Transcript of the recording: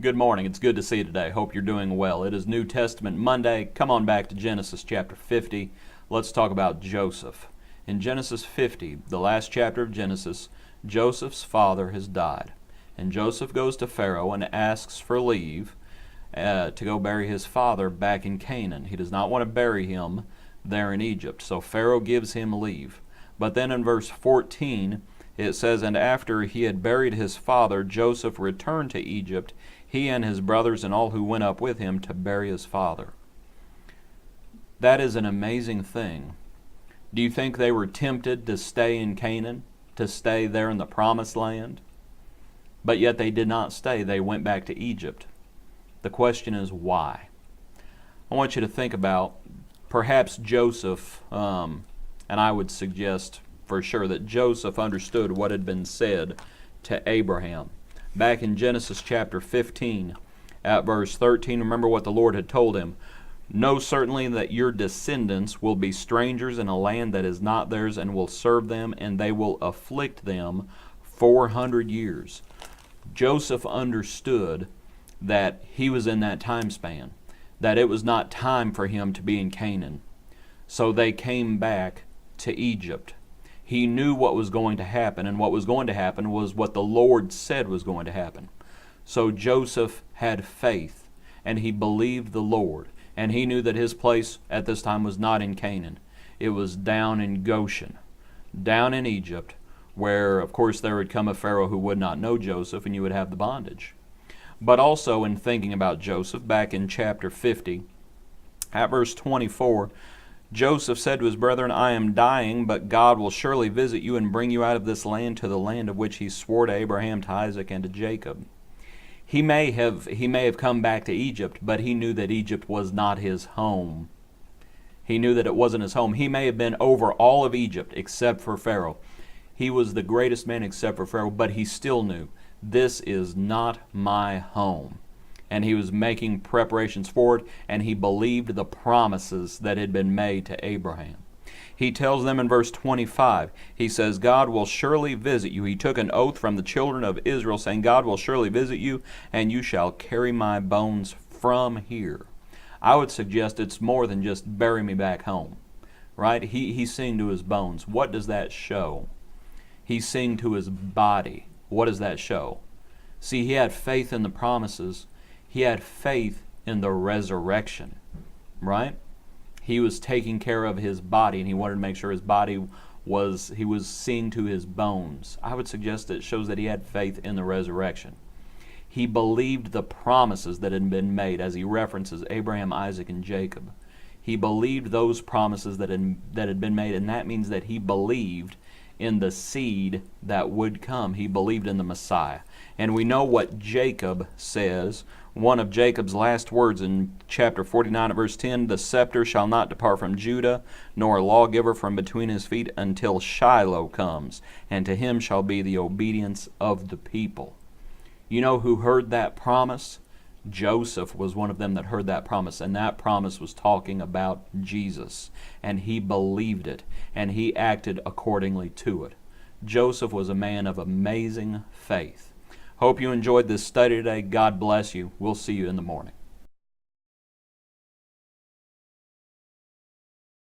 Good morning. It's good to see you today. Hope you're doing well. It is New Testament Monday. Come on back to Genesis chapter 50. Let's talk about Joseph. In Genesis 50, the last chapter of Genesis, Joseph's father has died. And Joseph goes to Pharaoh and asks for leave to go bury his father back in Canaan. He does not want to bury him there in Egypt. So Pharaoh gives him leave. But then in verse 14, it says, "And after he had buried his father, Joseph returned to Egypt, he and his brothers and all who went up with him to bury his father." That is an amazing thing. Do you think they were tempted to stay in Canaan, to stay there in the promised land? But yet they did not stay. They went back to Egypt. The question is why? I want you to think about perhaps Joseph, and I would suggest for sure that Joseph understood what had been said to Abraham. Back in Genesis chapter 15, at verse 13, remember what the Lord had told him. "Know certainly that your descendants will be strangers in a land that is not theirs, and will serve them, and they will afflict them 400 years. Joseph understood that he was in that time span, that it was not time for him to be in Canaan. So they came back to Egypt. He knew what was going to happen, and what was going to happen was what the Lord said was going to happen. So Joseph had faith, and he believed the Lord, and he knew that his place at this time was not in Canaan. It was down in Goshen, down in Egypt, where, of course, there would come a Pharaoh who would not know Joseph, and you would have the bondage. But also in thinking about Joseph, back in chapter 50, at verse 24, Joseph said to his brethren, "I am dying, but God will surely visit you and bring you out of this land to the land of which he swore to Abraham, to Isaac, and to Jacob." He may have come back to Egypt, but he knew that Egypt was not his home. He knew that it wasn't his home. He may have been over all of Egypt except for Pharaoh. He was the greatest man except for Pharaoh, but he still knew, this is not my home. And he was making preparations for it, and he believed the promises that had been made to Abraham. He tells them in verse 25, he says, "God will surely visit you." He took an oath from the children of Israel, saying, "God will surely visit you, and you shall carry my bones from here." I would suggest it's more than just bury me back home, right? He's seeing to his bones. What does that show? He's seeing to his body. What does that show? See, he had faith in the promises. He had faith in the resurrection, right? He was taking care of his body, and he wanted to make sure his body he was seeing to his bones. I would suggest that it shows that he had faith in the resurrection. He believed the promises that had been made, as he references Abraham, Isaac, and Jacob. He believed those promises that had been made, and that means that he believed in the seed that would come. He believed in the Messiah. And we know what Jacob says. One of Jacob's last words in chapter 49 at verse 10, "The scepter shall not depart from Judah, nor a lawgiver from between his feet, until Shiloh comes, and to him shall be the obedience of the people." You know who heard that promise? Joseph was one of them that heard that promise, and that promise was talking about Jesus, and he believed it, and he acted accordingly to it. Joseph was a man of amazing faith. Hope you enjoyed this study today. God bless you. We'll see you in the morning.